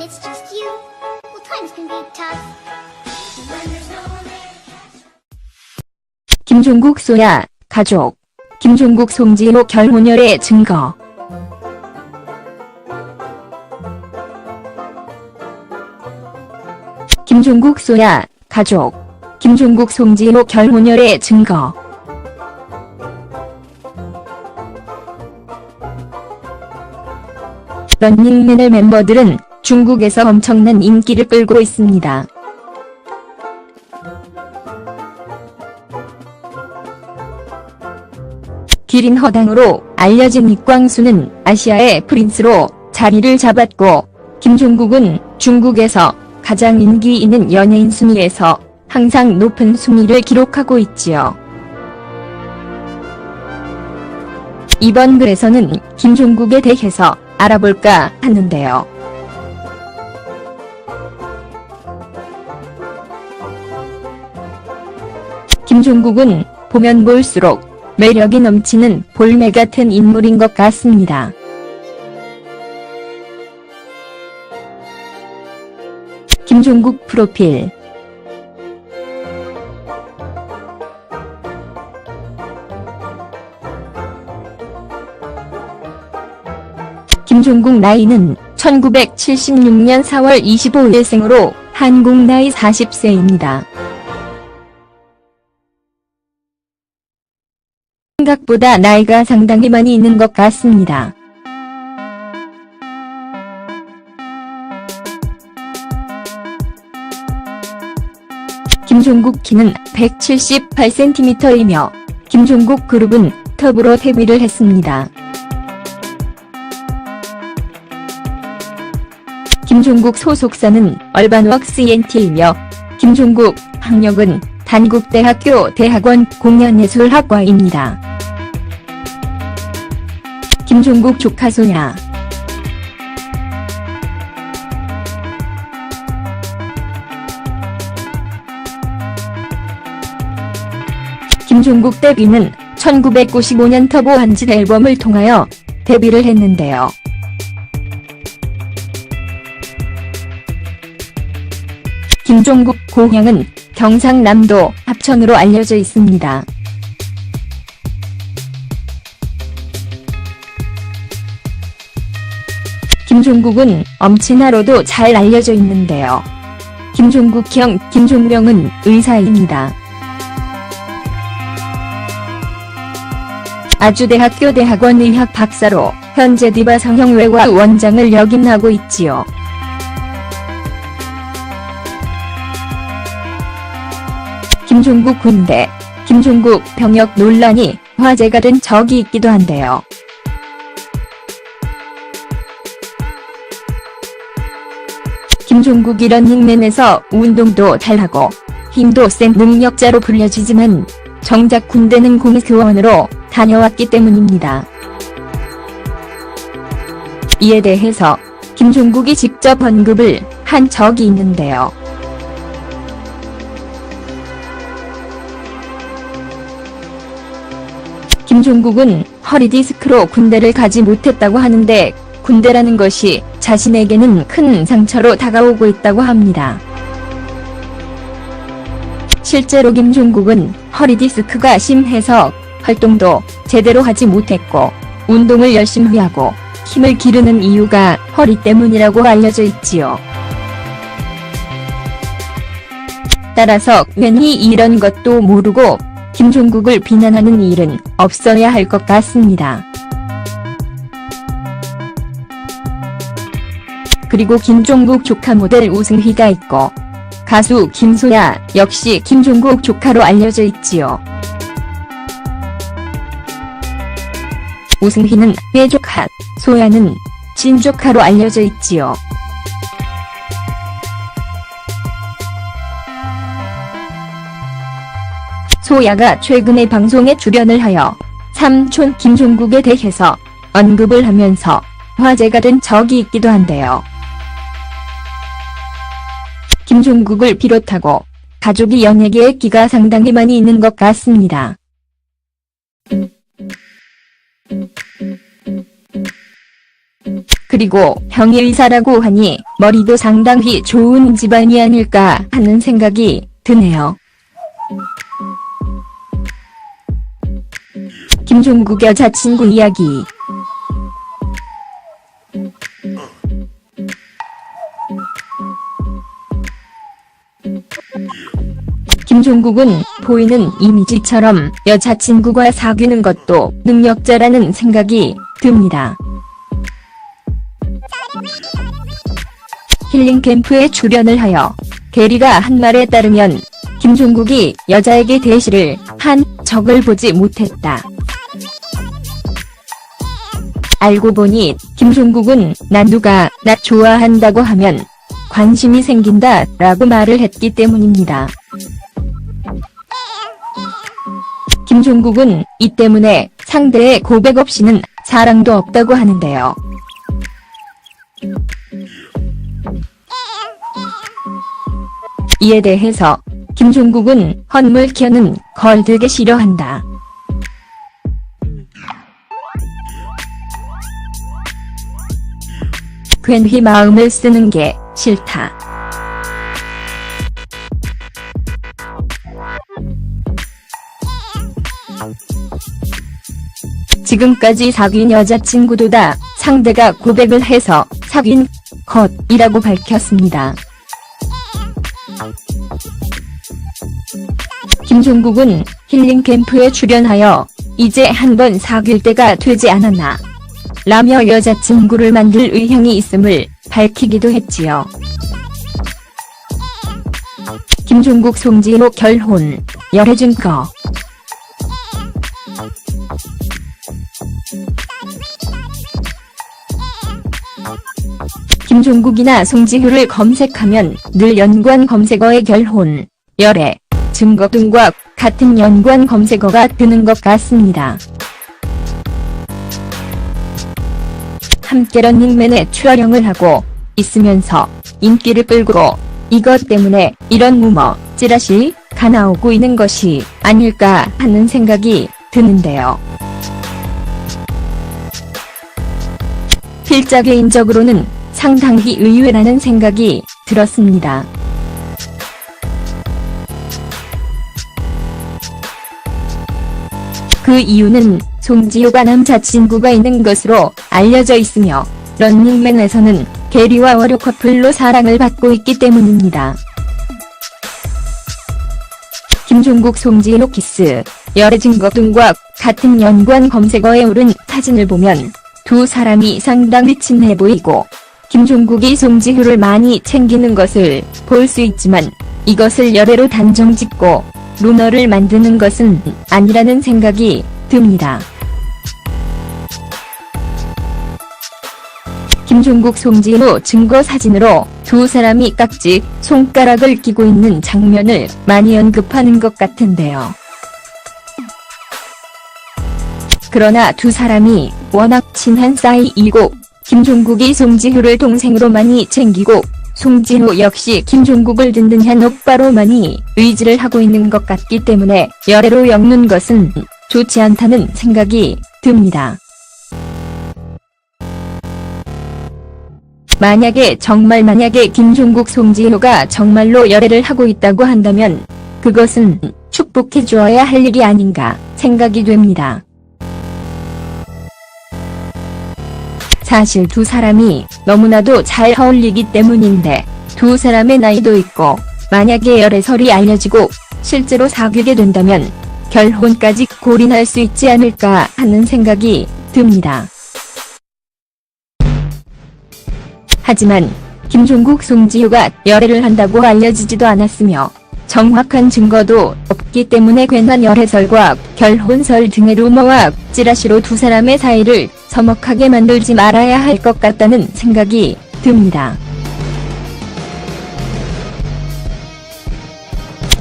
it's just you, well, times can be tough. When there's no one there to catch. 김종국 소야, 가족. 김종국 송지효 결혼열애 증거. 김종국 소야, 가족. 김종국 송지효 결혼열애 증거. 런닝맨의 멤버들은 중국에서 엄청난 인기를 끌고 있습니다. 기린 허당으로 알려진 이광수는 아시아의 프린스로 자리를 잡았고, 김종국은 중국에서 가장 인기 있는 연예인 순위에서 항상 높은 순위를 기록하고 있지요. 이번 글에서는 김종국에 대해서 알아볼까 하는데요. 김종국은 보면 볼수록 매력이 넘치는 볼메 같은 인물인 것 같습니다. 김종국 프로필. 김종국 나이는 1976년 4월 25일 생으로 한국 나이 40세입니다. 생각보다 나이가 상당히 많이 있는 것 같습니다. 김종국 키는 178cm이며 김종국 그룹은 톱으로 데뷔를 했습니다. 김종국 소속사는 얼반웍스 ENT이며 김종국 학력은 단국대학교 대학원 공연예술학과입니다. 김종국 조카 소야. 김종국 데뷔는 1995년 터보 1집 앨범을 통하여 데뷔를 했는데요. 김종국 고향은 경상남도 합천으로 알려져 있습니다. 김종국은 엄친아로도 잘 알려져 있는데요. 김종국 형 김종명은 의사입니다. 아주대학교 대학원 의학 박사로 현재 디바 성형외과 원장을 역임하고 있지요. 김종국 군대, 김종국 병역 논란이 화제가 된 적이 있기도 한데요. 김종국이 런닝맨에서 운동도 잘하고 힘도 센 능력자로 불려지지만 정작 군대는 공교원으로 다녀왔기 때문입니다. 이에 대해서 김종국이 직접 언급을 한 적이 있는데요. 김종국은 허리 디스크로 군대를 가지 못했다고 하는데 군대라는 것이 자신에게는 큰 상처로 다가오고 있다고 합니다. 실제로 김종국은 허리 디스크가 심해서 활동도 제대로 하지 못했고 운동을 열심히 하고 힘을 기르는 이유가 허리 때문이라고 알려져 있지요. 따라서 괜히 이런 것도 모르고 김종국을 비난하는 일은 없어야 할 것 같습니다. 그리고 김종국 조카 모델 우승휘가 있고 가수 김소야 역시 김종국 조카로 알려져 있지요. 우승휘는 외조카, 소야는 친조카로 알려져 있지요. 소야가 최근에 방송에 출연을 하여 삼촌 김종국에 대해서 언급을 하면서 화제가 된 적이 있기도 한데요. 김종국을 비롯하고 가족이 연예계에 끼가 상당히 많이 있는 것 같습니다. 그리고 형이 의사라고 하니 머리도 상당히 좋은 집안이 아닐까 하는 생각이 드네요. 김종국 여자친구 이야기. 김종국은 보이는 이미지처럼 여자친구가 사귀는 것도 능력자라는 생각이 듭니다. 힐링 캠프에 출연을 하여 게리가 한 말에 따르면 김종국이 여자에게 대시를 한 적을 보지 못했다. 알고 보니 김종국은 난 누가 나 좋아한다고 하면 관심이 생긴다 라고 말을 했기 때문입니다. 김종국은 이 때문에 상대의 고백 없이는 사랑도 없다고 하는데요. 이에 대해서 김종국은 헛물 키우는 걸 되게 싫어한다. 괜히 마음을 쓰는 게 싫다. 지금까지 사귄 여자친구도 다 상대가 고백을 해서 사귄 것이라고 밝혔습니다. 김종국은 힐링 캠프에 출연하여 이제 한번 사귈 때가 되지 않았나 라며 여자친구를 만들 의향이 있음을 밝히기도 했지요. 김종국 송지효 결혼, 열애 증거. 김종국이나 송지효를 검색하면 늘 연관 검색어에 결혼, 열애, 증거 등과 같은 연관 검색어가 뜨는 것 같습니다. 함께 런닝맨에 출연을 하고 있으면서 인기를 끌고 이것 때문에 이런 루머, 찌라시가 나오고 있는 것이 아닐까 하는 생각이 드는데요. 필자 개인적으로는 상당히 의외라는 생각이 들었습니다. 그 이유는 송지효가 남자친구가 있는 것으로 알려져 있으며 런닝맨에서는 게리와 월요 커플로 사랑을 받고 있기 때문입니다. 김종국 송지효 키스, 열애 증거 등과 같은 연관 검색어에 오른 사진을 보면 두 사람이 상당히 친해 보이고 김종국이 송지효를 많이 챙기는 것을 볼 수 있지만 이것을 열애로 단정 짓고 루머를 만드는 것은 아니라는 생각이 듭니다. 김종국 송지효 증거 사진으로 두 사람이 깍지, 손가락을 끼고 있는 장면을 많이 언급하는 것 같은데요. 그러나 두 사람이 워낙 친한 사이이고 김종국이 송지효를 동생으로 많이 챙기고 송지효 역시 김종국을 든든한 오빠로 많이 의지를 하고 있는 것 같기 때문에 열애로 엮는 것은 좋지 않다는 생각이 듭니다. 만약에 김종국 송지효가 정말로 열애를 하고 있다고 한다면 그것은 축복해 주어야 할 일이 아닌가 생각이 됩니다. 사실 두 사람이 너무나도 잘 어울리기 때문인데 두 사람의 나이도 있고 만약에 열애설이 알려지고 실제로 사귀게 된다면 결혼까지 골인할 수 있지 않을까 하는 생각이 듭니다. 하지만 김종국 송지효가 열애를 한다고 알려지지도 않았으며 정확한 증거도 없기 때문에 괜한 열애설과 결혼설 등의 루머와 찌라시로 두 사람의 사이를 서먹하게 만들지 말아야 할 것 같다는 생각이 듭니다.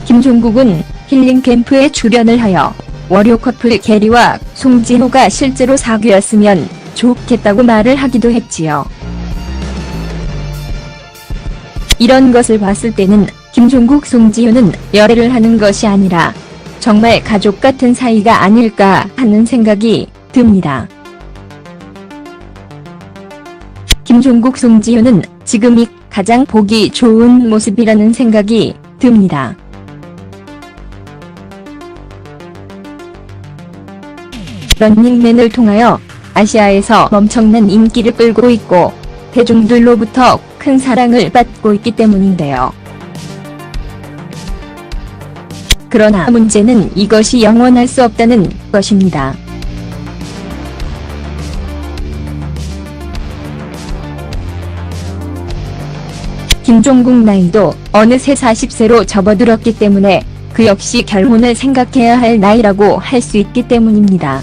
김종국은 힐링 캠프에 출연을 하여 월요 커플 게리와 송지효가 실제로 사귀었으면 좋겠다고 말을 하기도 했지요. 이런 것을 봤을 때는 김종국 송지효는 열애를 하는 것이 아니라 정말 가족 같은 사이가 아닐까 하는 생각이 듭니다. 김종국 송지효는 지금이 가장 보기 좋은 모습이라는 생각이 듭니다. 런닝맨을 통하여 아시아에서 엄청난 인기를 끌고 있고 대중들로부터 큰 사랑을 받고 있기 때문인데요. 그러나 문제는 이것이 영원할 수 없다는 것입니다. 김종국 나이도 어느새 40세로 접어들었기 때문에 그 역시 결혼을 생각해야 할 나이라고 할 수 있기 때문입니다.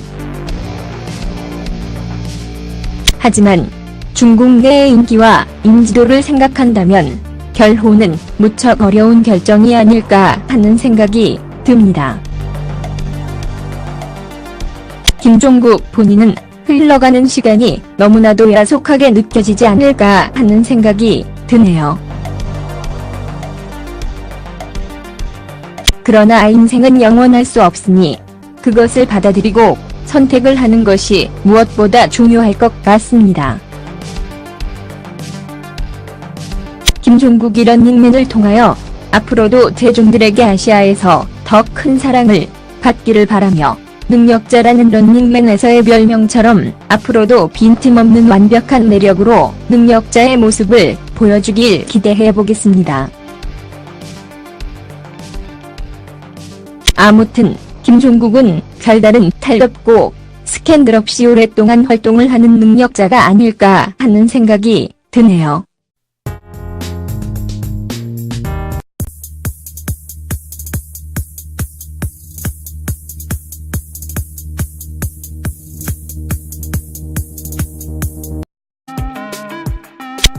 하지만 중국 내의 인기와 인지도를 생각한다면 결혼은 무척 어려운 결정이 아닐까 하는 생각이 듭니다. 김종국 본인은 흘러가는 시간이 너무나도 야속하게 느껴지지 않을까 하는 생각이 드네요. 그러나 인생은 영원할 수 없으니 그것을 받아들이고 선택을 하는 것이 무엇보다 중요할 것 같습니다. 김종국이 런닝맨을 통하여 앞으로도 대중들에게 아시아에서 더 큰 사랑을 받기를 바라며 능력자라는 런닝맨에서의 별명처럼 앞으로도 빈틈없는 완벽한 매력으로 능력자의 모습을 보여주길 기대해보겠습니다. 아무튼 김종국은 별다른 탈 없고 스캔들 없이 오랫동안 활동을 하는 능력자가 아닐까 하는 생각이 드네요.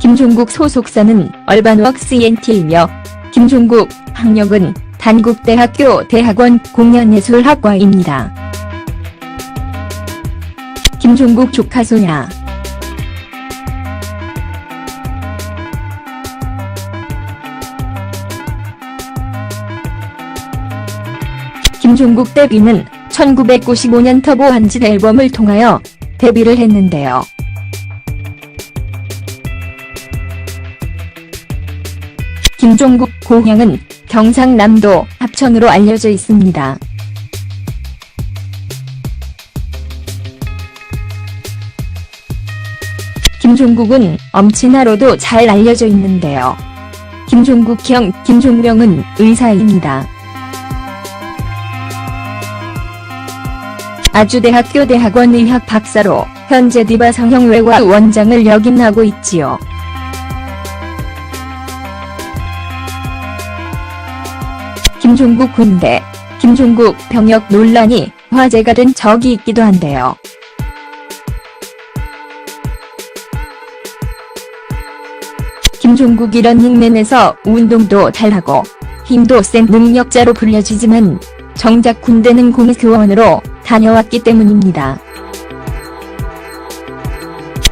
김종국 소속사는 얼반웍스 ENT이며 김종국 학력은 단국대학교 대학원 공연예술학과입니다. 김종국 조카 소냐. 김종국 데뷔는 1995년 터보 한짓 앨범을 통하여 데뷔를 했는데요. 김종국 고향은 경상남도 합천으로 알려져 있습니다. 김종국은 엄친아로도 잘 알려져 있는데요. 김종국 형 김종명은 의사입니다. 아주대학교 대학원 의학 박사로 현재 디바 성형외과 원장을 역임하고 있지요. 김종국 군대, 김종국 병역 논란이 화제가 된 적이 있기도 한데요. 김종국이 런닝맨에서 운동도 잘하고 힘도 센 능력자로 불려지지만 정작 군대는 공교원으로 다녀왔기 때문입니다.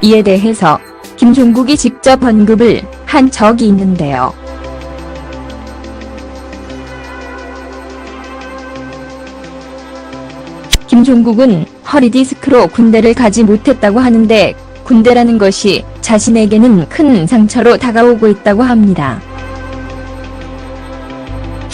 이에 대해서 김종국이 직접 언급을 한 적이 있는데요. 김종국은 허리디스크로 군대를 가지 못했다고 하는데 군대라는 것이 자신에게는 큰 상처로 다가오고 있다고 합니다.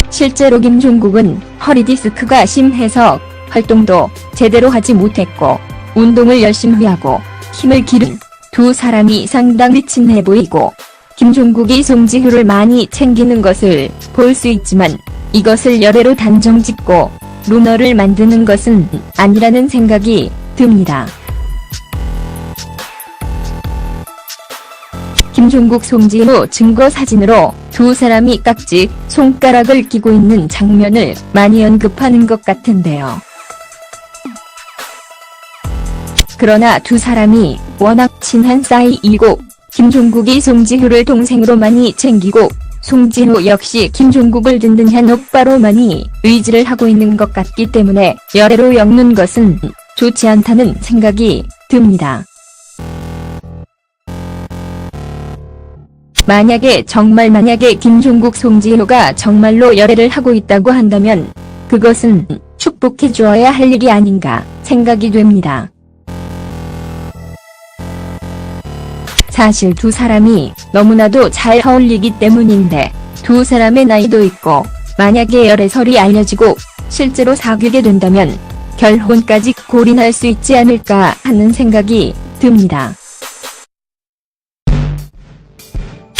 실제로 김종국은 허리디스크가 심해서 활동도 제대로 하지 못했고 운동을 열심히 하고 힘을 기른 두 사람이 상당히 친해 보이고 김종국이 송지효를 많이 챙기는 것을 볼 수 있지만 이것을 열애로 단정짓고 루너를 만드는 것은 아니라는 생각이 듭니다. 김종국 송지효 증거 사진으로 두 사람이 깍지, 손가락을 끼고 있는 장면을 많이 언급하는 것 같은데요. 그러나 두 사람이 워낙 친한 사이이고 김종국이 송지효를 동생으로 많이 챙기고 송지효 역시 김종국을 든든한 오빠로 많이 의지를 하고 있는 것 같기 때문에 열애로 엮는 것은 좋지 않다는 생각이 듭니다. 만약에 김종국 송지효가 정말로 열애를 하고 있다고 한다면 그것은 축복해 주어야 할 일이 아닌가 생각이 됩니다. 사실 두 사람이 너무나도 잘 어울리기 때문인데, 두 사람의 나이도 있고 만약에 열애설이 알려지고 실제로 사귀게 된다면 결혼까지 골인할 수 있지 않을까 하는 생각이 듭니다.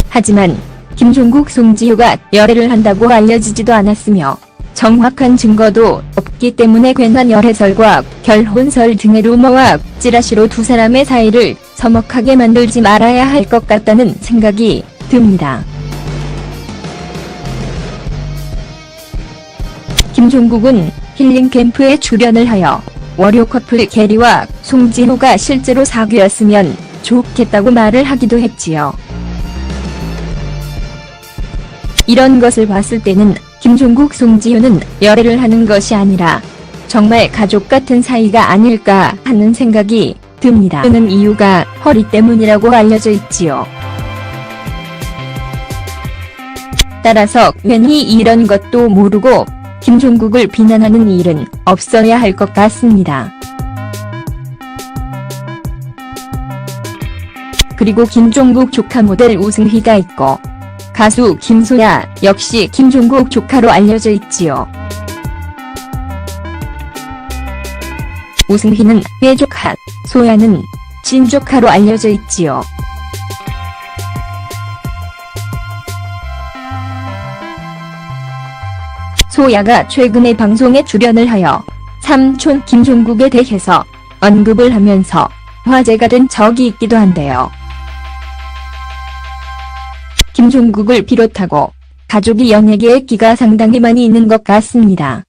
하지만 김종국 송지효가 열애를 한다고 알려지지도 않았으며 정확한 증거도 없기 때문에 괜한 열애설과 결혼설 등의 루머와 찌라시로 두 사람의 사이를 서먹하게 만들지 말아야 할 것 같다는 생각이 듭니다. 김종국은 힐링 캠프에 출연을 하여 월요 커플 게리와 송지효가 실제로 사귀었으면 좋겠다고 말을 하기도 했지요. 이런 것을 봤을 때는 김종국 송지효는 열애를 하는 것이 아니라 정말 가족 같은 사이가 아닐까 하는 생각이 듭니다. 그는 이유가 허리 때문이라고 알려져 있지요. 따라서 괜히 이런 것도 모르고 김종국을 비난하는 일은 없어야 할 것 같습니다. 그리고 김종국 조카 모델 우승희가 있고 가수 김소야 역시 김종국 조카로 알려져 있지요. 우승희는 외조카, 소야는 친조카로 알려져 있지요. 소야가 최근에 방송에 출연을 하여 삼촌 김종국에 대해서 언급을 하면서 화제가 된 적이 있기도 한데요. 김종국을 비롯하고 가족이 연예계에 끼가 상당히 많이 있는 것 같습니다.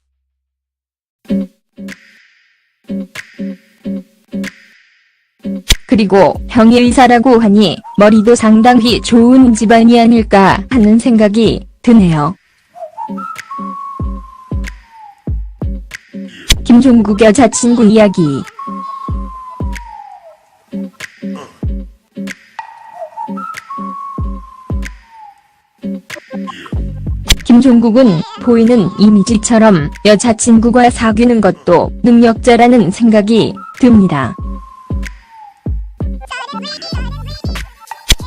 그리고 형이 의사라고 하니 머리도 상당히 좋은 집안이 아닐까 하는 생각이 드네요. 김종국 여자친구 이야기. 김종국은 보이는 이미지처럼 여자친구와 사귀는 것도 능력자라는 생각이 듭니다.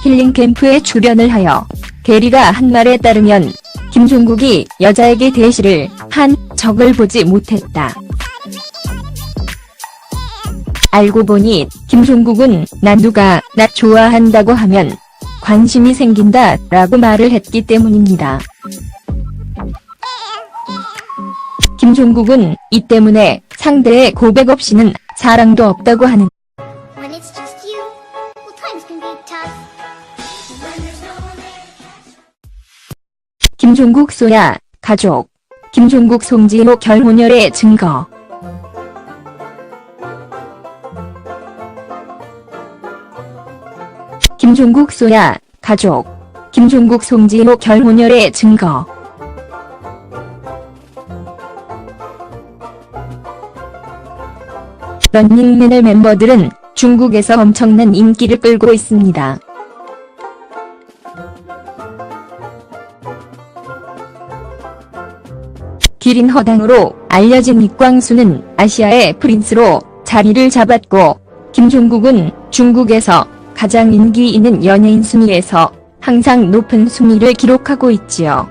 힐링 캠프에 출연을 하여 게리가 한 말에 따르면 김종국이 여자에게 대시를 한 적을 보지 못했다. 알고 보니 김종국은 난 누가 나 좋아한다고 하면 관심이 생긴다 라고 말을 했기 때문입니다. 김종국은 이 때문에 상대의 고백 없이는 사랑도 없다고 하는. When it's just you, well, times can be tough. When there's no one there. 김종국 소야, 가족. 김종국 송지효 결혼열애 증거. 김종국 소야, 가족. 김종국 송지효 결혼열애 증거. 런닝맨의 멤버들은 중국에서 엄청난 인기를 끌고 있습니다. 기린 허당으로 알려진 이광수는 아시아의 프린스로 자리를 잡았고, 김종국은 중국에서 가장 인기 있는 연예인 순위에서 항상 높은 순위를 기록하고 있지요.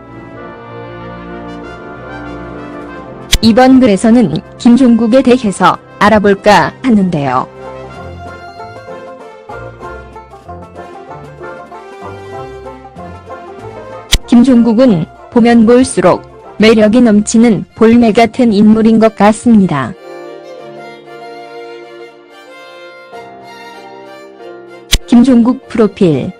이번 글에서는 김종국에 대해서 알아볼까 하는데요. 김종국은 보면 볼수록 매력이 넘치는 볼매 같은 인물인 것 같습니다. 김종국 프로필.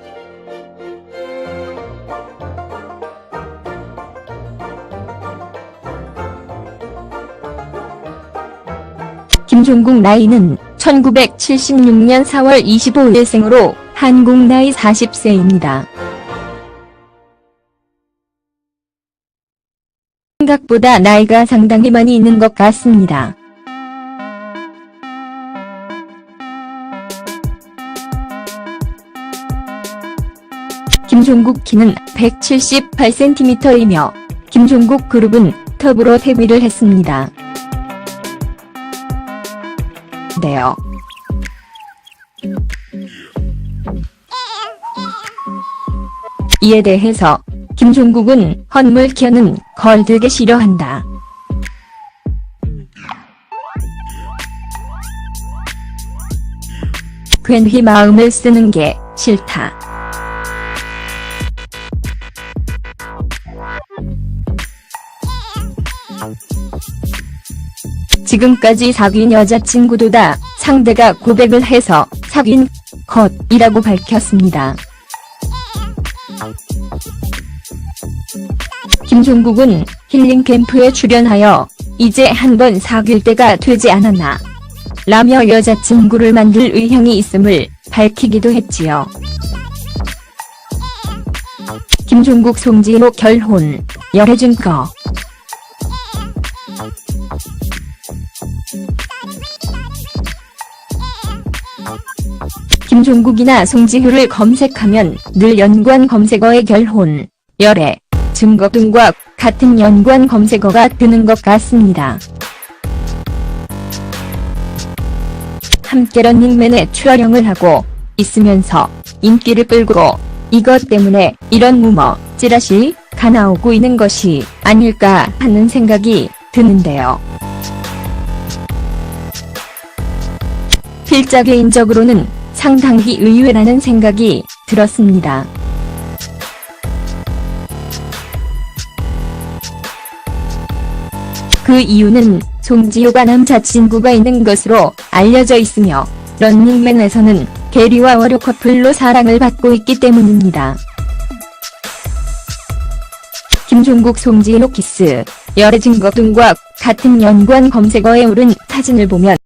김종국 나이는 1976년 4월 25일 생으로 한국 나이 40세입니다. 생각보다 나이가 상당히 많이 있는 것 같습니다. 김종국 키는 178cm이며 김종국 그룹은 톱으로 데뷔를 했습니다. 네요. 이에 대해서 김종국은 헛물켜는 걸 되게 싫어한다. 괜히 마음을 쓰는 게 싫다. 지금까지 사귄 여자친구도 다 상대가 고백을 해서 사귄 것이라고 밝혔습니다. 김종국은 힐링 캠프에 출연하여 이제 한번 사귈 때가 되지 않았나 라며 여자친구를 만들 의향이 있음을 밝히기도 했지요. 김종국 송지효 결혼, 열애 증거. 김종국이나 송지효를 검색하면 늘 연관 검색어에 결혼, 열애, 증거 등과 같은 연관 검색어가 뜨는 것 같습니다. 함께 런닝맨에 출연을 하고 있으면서 인기를 끌고 이것 때문에 이런 루머, 찌라시가 나오고 있는 것이 아닐까 하는 생각이 드는데요. 필자 개인적으로는 상당히 의외라는 생각이 들었습니다. 그 이유는 송지효가 남자친구가 있는 것으로 알려져 있으며 런닝맨에서는 게리와 월요 커플로 사랑을 받고 있기 때문입니다. 김종국 송지효 키스, 열애 증거 등과 같은 연관 검색어에 오른 사진을 보면